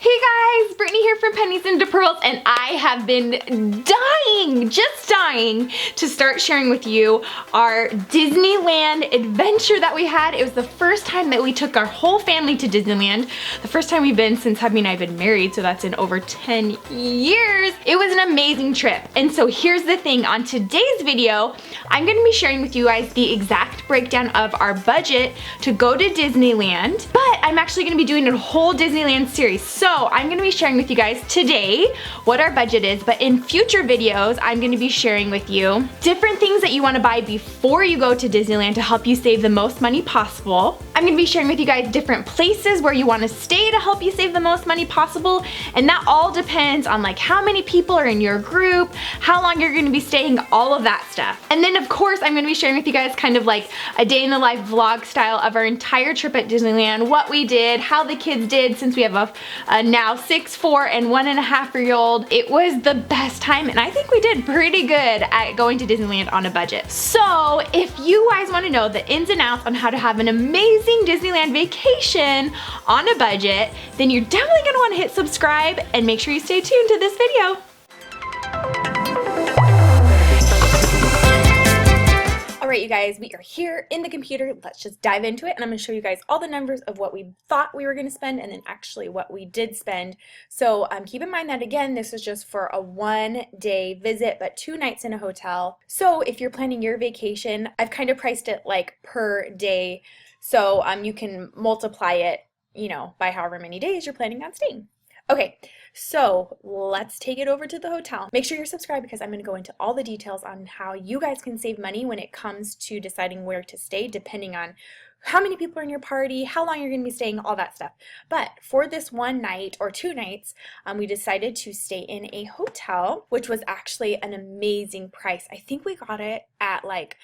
Hey guys, Brittany here from Pennies and Pearls, and I have been just dying to start sharing with you our Disneyland adventure that we had. It was the first time that we took our whole family to Disneyland. The first time we've been since Hubby and I have been married, so that's in over 10 years. It was an amazing trip. And so here's the thing, on today's video, I'm gonna be sharing with you guys the exact breakdown of our budget to go to Disneyland, but I'm actually gonna be doing a whole Disneyland series. So I'm gonna be sharing with you guys today what our budget is, but in future videos, I'm gonna be sharing with you different things that you wanna buy before you go to Disneyland to help you save the most money possible. I'm gonna be sharing with you guys different places where you wanna stay to help you save the most money possible, and that all depends on like how many people are in your group, how long you're gonna be staying, all of that stuff. And then of course, I'm gonna be sharing with you guys kind of like a day in the life vlog style of our entire trip at Disneyland, what we did, how the kids did, since we have a now 6, 4, and 1.5-year-old. It was the best time, and I think we did pretty good at going to Disneyland on a budget. So if you guys want to know the ins and outs on how to have an amazing Disneyland vacation on a budget, then you're definitely gonna want to hit subscribe and make sure you stay tuned to this video. Alright you guys, we are here in the computer. Let's just dive into it, and I'm going to show you guys all the numbers of what we thought we were going to spend and then actually what we did spend. So keep in mind that again, this is just for a 1-day visit, but 2 nights in a hotel. So if you're planning your vacation, I've kind of priced it like per day, so you can multiply it, you know, by however many days you're planning on staying. Okay, so let's take it over to the hotel. Make sure you're subscribed because I'm going to go into all the details on how you guys can save money when it comes to deciding where to stay, depending on how many people are in your party, how long you're going to be staying, all that stuff. But for this 1 night or 2 nights, we decided to stay in a hotel, which was actually an amazing price. I think we got it at like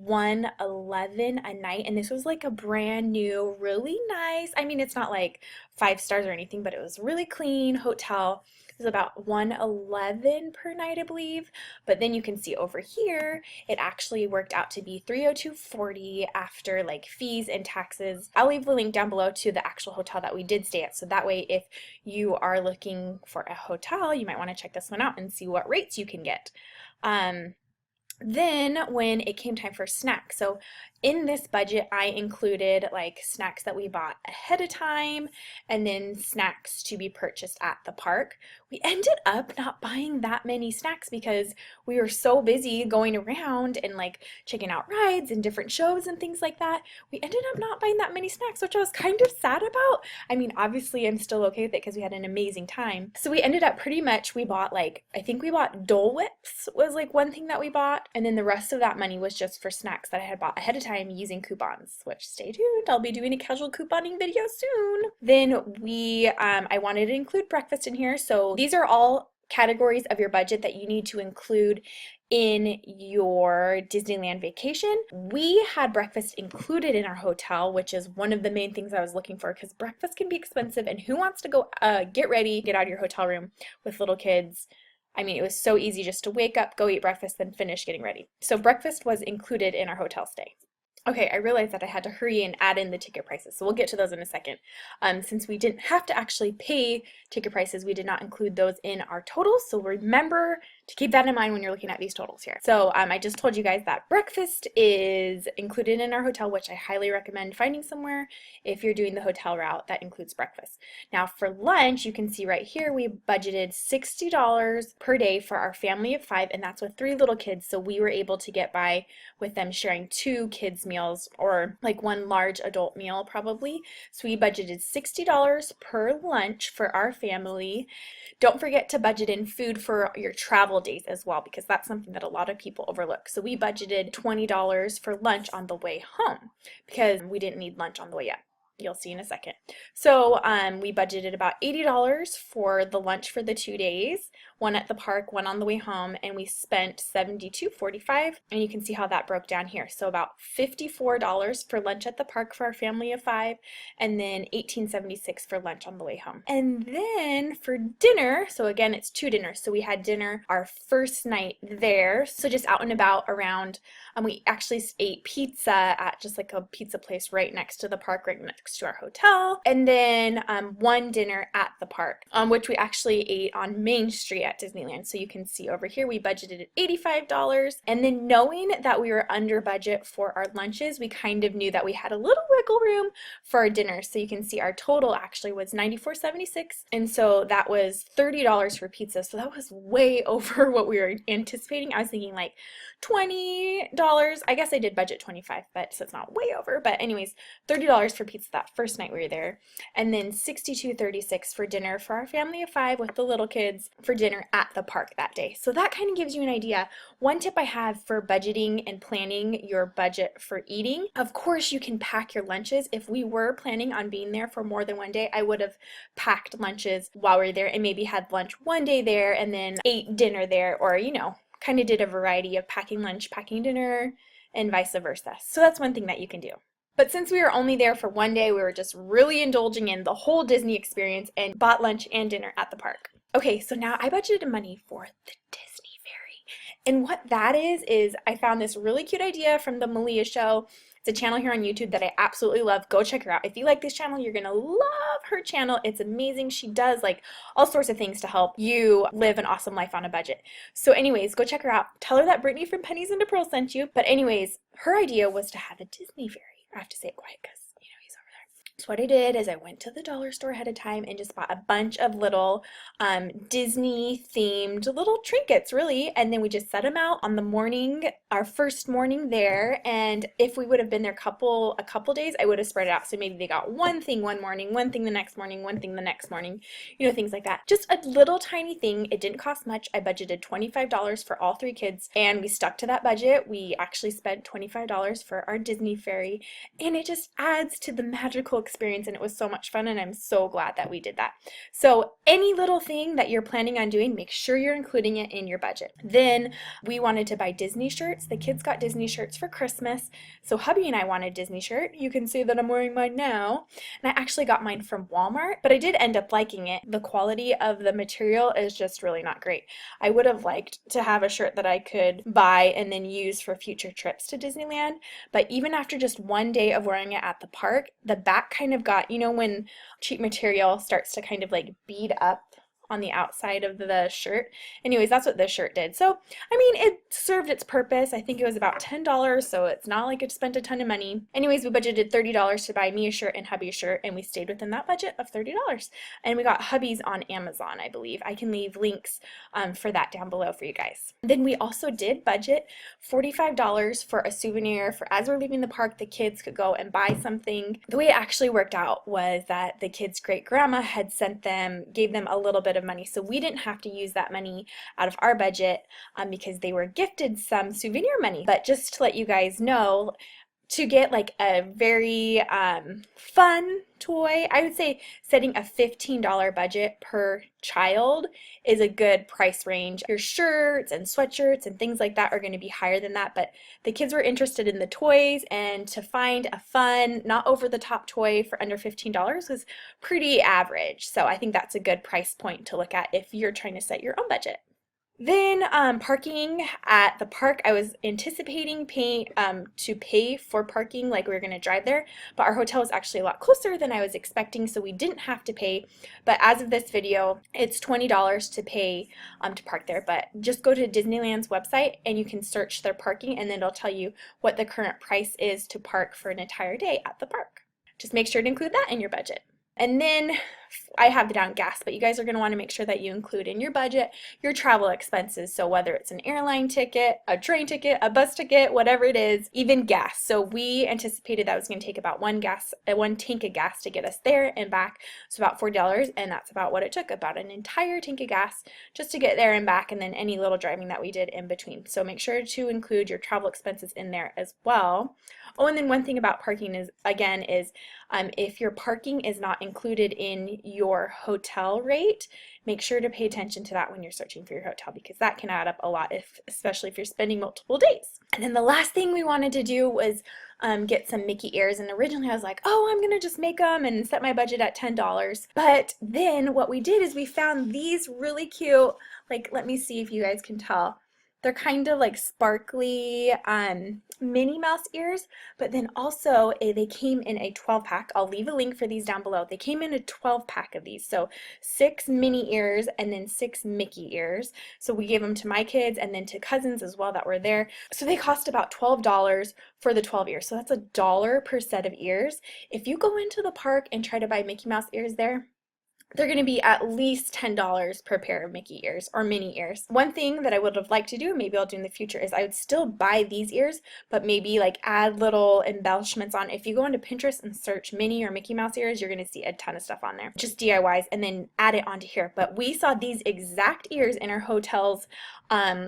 $111 a night, and this was like a brand new, really nice, I mean it's not like 5 stars or anything, but it was really clean hotel. It was about $111 per night, I believe, but then you can see over here it actually worked out to be $302.40 after like fees and taxes. I'll leave the link down below to the actual hotel that we did stay at, so that way if you are looking for a hotel, you might want to check this one out and see what rates you can get. Then when it came time for snacks, so in this budget I included like snacks that we bought ahead of time and then snacks to be purchased at the park. We ended up not buying that many snacks because we were so busy going around and like checking out rides and different shows and things like that. We ended up not buying that many snacks, which I was kind of sad about. I mean, obviously I'm still okay with it because we had an amazing time. So we ended up pretty much, we bought like, I think we bought Dole Whips was like one thing that we bought, and then the rest of that money was just for snacks that I had bought ahead of time using coupons, which stay tuned, I'll be doing a casual couponing video soon. Then I wanted to include breakfast in here, so these are all categories of your budget that you need to include in your Disneyland vacation. We had breakfast included in our hotel, which is one of the main things I was looking for because breakfast can be expensive, and who wants to go get ready, get out of your hotel room with little kids? I mean, it was so easy just to wake up, go eat breakfast, then finish getting ready. So breakfast was included in our hotel stay. Okay, I realized that I had to hurry and add in the ticket prices, so we'll get to those in a second. Since we didn't have to actually pay ticket prices, we did not include those in our totals, so remember to keep that in mind when you're looking at these totals here. So I just told you guys that breakfast is included in our hotel, which I highly recommend finding somewhere if you're doing the hotel route that includes breakfast. Now for lunch, you can see right here we budgeted $60 per day for our family of 5, and that's with 3 little kids, so we were able to get by with them sharing 2 kids meals or like 1 large adult meal probably. So we budgeted $60 per lunch for our family. Don't forget to budget in food for your travel days as well, because that's something that a lot of people overlook. So we budgeted $20 for lunch on the way home because we didn't need lunch on the way up. You'll see in a second. So we budgeted about $80 for the lunch for the 2 days, one at the park, one on the way home, and we spent $72.45, and you can see how that broke down here. So about $54 for lunch at the park for our family of 5, and then $18.76 for lunch on the way home. And then for dinner, so again, it's 2 dinners. So we had dinner our first night there, so just out and about around. We actually ate pizza at just like a pizza place right next to the park, right next to our hotel. And then one dinner at the park, which we actually ate on Main Street at Disneyland. So you can see over here, we budgeted at $85. And then knowing that we were under budget for our lunches, we kind of knew that we had a little wiggle room for our dinners. So you can see our total actually was $94.76. And so that was $30 for pizza. So that was way over what we were anticipating. I was thinking like $20. I guess I did budget 25, but so it's not way over. But anyways, $30 for pizza that first night we were there. And then $62.36 for dinner for our family of 5 with the little kids for dinner at the park that day. So that kind of gives you an idea. One tip I have for budgeting and planning your budget for eating, of course you can pack your lunches. If we were planning on being there for more than one day, I would have packed lunches while we were there and maybe had lunch one day there and then ate dinner there, or kind of did a variety of packing lunch, packing dinner, and vice versa. So that's one thing that you can do. But since we were only there for one day, we were just really indulging in the whole Disney experience and bought lunch and dinner at the park. Okay, so now I budgeted money for the Disney Ferry. And what that is I found this really cute idea from the Malia Show. It's a channel here on YouTube that I absolutely love. Go check her out. If you like this channel, you're going to love her channel. It's amazing. She does like all sorts of things to help you live an awesome life on a budget. So anyways, go check her out. Tell her that Brittany from Pennies and Apparel sent you. But anyways, her idea was to have a Disney Ferry. I have to say it quiet because he's over there. So what I did is I went to the dollar store ahead of time and just bought a bunch of little Disney themed little trinkets, really, and then we just set them out on the morning, our first morning there. And if we would have been there a couple days, I would have spread it out. So maybe they got one thing one morning, one thing the next morning, one thing the next morning, things like that. Just a little tiny thing. It didn't cost much. I budgeted $25 for all 3 kids, and we stuck to that budget. We actually spent $25 for our Disney Ferry, and it just adds to the magical experience, and it was so much fun, and I'm so glad that we did that. So any little thing that you're planning on doing, make sure you're including it in your budget. Then we wanted to buy Disney shirts. The kids got Disney shirts for Christmas, so hubby and I want a Disney shirt. You can see that I'm wearing mine now, and I actually got mine from Walmart, but I did end up liking it. The quality of the material is just really not great. I would have liked to have a shirt that I could buy and then use for future trips to Disneyland, but even after just one day of wearing it at the park, the back kind of got, when cheap material starts to kind of like bead up on the outside of the shirt. Anyways, that's what this shirt did. So, it served its purpose. I think it was about $10, so it's not like it spent a ton of money. Anyways, we budgeted $30 to buy me a shirt and hubby a shirt, and we stayed within that budget of $30. And we got hubbies on Amazon, I believe. I can leave links for that down below for you guys. Then we also did budget $45 for a souvenir for as we're leaving the park, the kids could go and buy something. The way it actually worked out was that the kids' great grandma had gave them a little bit of money, so we didn't have to use that money out of our budget because they were gifted some souvenir money. But just to let you guys know, to get like a very fun toy, I would say setting a $15 budget per child is a good price range. Your shirts and sweatshirts and things like that are going to be higher than that, but the kids were interested in the toys, and to find a fun, not over the top toy for under $15 was pretty average. So I think that's a good price point to look at if you're trying to set your own budget. Then parking at the park, I was anticipating to pay for parking, like we were going to drive there, but our hotel was actually a lot closer than I was expecting, so we didn't have to pay. But as of this video, it's $20 to pay to park there. But just go to Disneyland's website and you can search their parking, and then it'll tell you what the current price is to park for an entire day at the park. Just make sure to include that in your budget. And then I have it down gas, but you guys are going to want to make sure that you include in your budget your travel expenses. So whether it's an airline ticket, a train ticket, a bus ticket, whatever it is, even gas. So we anticipated that was going to take about one tank of gas to get us there and back. So about $40, and that's about what it took, about an entire tank of gas just to get there and back, and then any little driving that we did in between. So make sure to include your travel expenses in there as well. Oh, and then one thing about parking is, again, if your parking is not included in your hotel rate, make sure to pay attention to that when you're searching for your hotel, because that can add up a lot, especially if you're spending multiple days. And then the last thing we wanted to do was get some Mickey ears. And originally I was like, oh, I'm gonna just make them and set my budget at $10. But then what we did is we found these really cute, like, let me see if you guys can tell. They're kind of like sparkly Minnie Mouse ears, but then also they came in a 12-pack. I'll leave a link for these down below. They came in a 12-pack of these. So 6 Minnie ears and then 6 Mickey ears. So we gave them to my kids and then to cousins as well that were there. So they cost about $12 for the 12 ears. So that's $1 per set of ears. If you go into the park and try to buy Mickey Mouse ears there, they're going to be at least $10 per pair of Mickey ears or Minnie ears. One thing that I would have liked to do, maybe I'll do in the future, is I would still buy these ears, but maybe like add little embellishments on. If you go into Pinterest and search Minnie or Mickey Mouse ears, you're going to see a ton of stuff on there. Just DIYs, and then add it onto here. But we saw these exact ears in our hotel's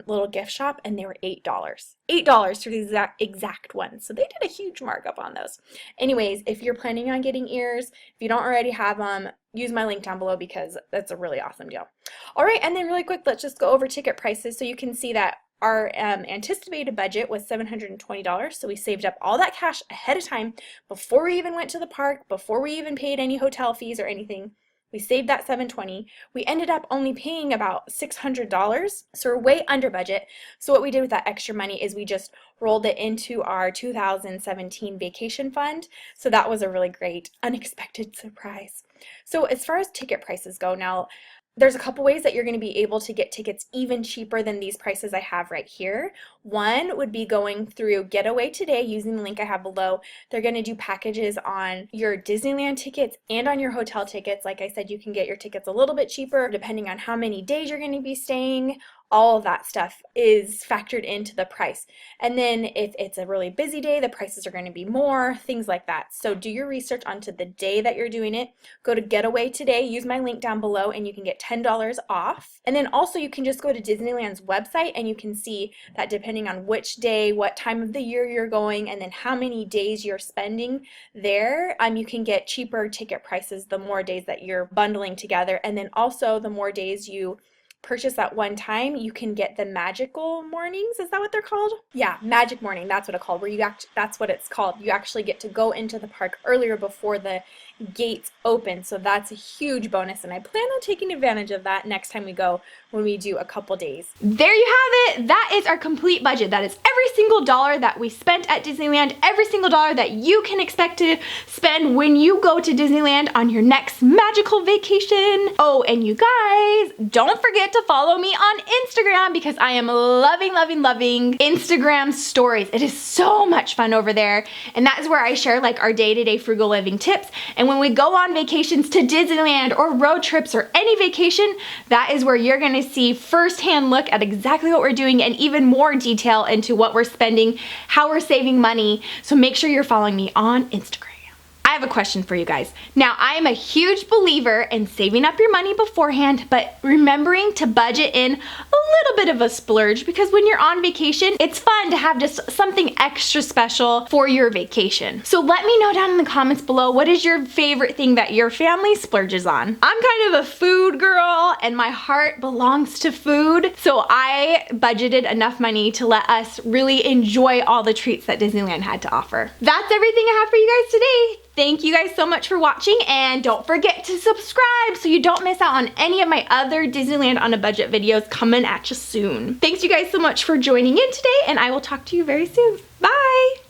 little gift shop, and they were $8. $8 for the exact ones. So they did a huge markup on those. Anyways, if you're planning on getting ears, if you don't already have them, use my link down below because that's a really awesome deal. All right, and then really quick, let's just go over ticket prices so you can see that our anticipated budget was $720, so we saved up all that cash ahead of time before we even went to the park, before we even paid any hotel fees or anything. We saved that $720. We ended up only paying about $600, so we're way under budget. So what we did with that extra money is we just rolled it into our 2017 vacation fund. So that was a really great unexpected surprise. So as far as ticket prices go, now there's a couple ways that you're going to be able to get tickets even cheaper than these prices I have right here. One would be going through Getaway Today using the link I have below. They're going to do packages on your Disneyland tickets and on your hotel tickets. Like I said, you can get your tickets a little bit cheaper depending on how many days you're going to be staying. All of that stuff is factored into the price. And then if it's a really busy day, the prices are going to be more, things like that. So do your research onto the day that you're doing it. Go to Getaway Today, use my link down below, and you can get $10 off. And then also you can just go to Disneyland's website and you can see that depending on which day, what time of the year you're going, and then how many days you're spending there, you can get cheaper ticket prices the more days that you're bundling together. And then also the more days you purchase at one time, you can get the magical mornings. Is that what they're called? Yeah, magic morning. That's what it's called. That's what it's called. You actually get to go into the park earlier before the gates open. So that's a huge bonus, and I plan on taking advantage of that next time we go, when we do a couple days. There you have it. That is our complete budget. That is every single dollar that we spent at Disneyland, every single dollar that you can expect to spend when you go to Disneyland on your next magical vacation. Oh, and you guys, don't forget to follow me on Instagram because I am loving Instagram stories. It is so much fun over there, and that is where I share like our day-to-day frugal living tips. And when we go on vacations to Disneyland or road trips or any vacation, that is where you're gonna see firsthand look at exactly what we're doing and even more detail into what we're spending, how we're saving money. So make sure you're following me on Instagram. I have a question for you guys. Now, I am a huge believer in saving up your money beforehand, but remembering to budget in a little bit of a splurge, because when you're on vacation, it's fun to have just something extra special for your vacation. So let me know down in the comments below, what is your favorite thing that your family splurges on? I'm kind of a food girl and my heart belongs to food. So I budgeted enough money to let us really enjoy all the treats that Disneyland had to offer. That's everything I have for you guys today. Thank you guys so much for watching, and don't forget to subscribe so you don't miss out on any of my other Disneyland on a Budget videos coming at you soon. Thanks you guys so much for joining in today, and I will talk to you very soon. Bye!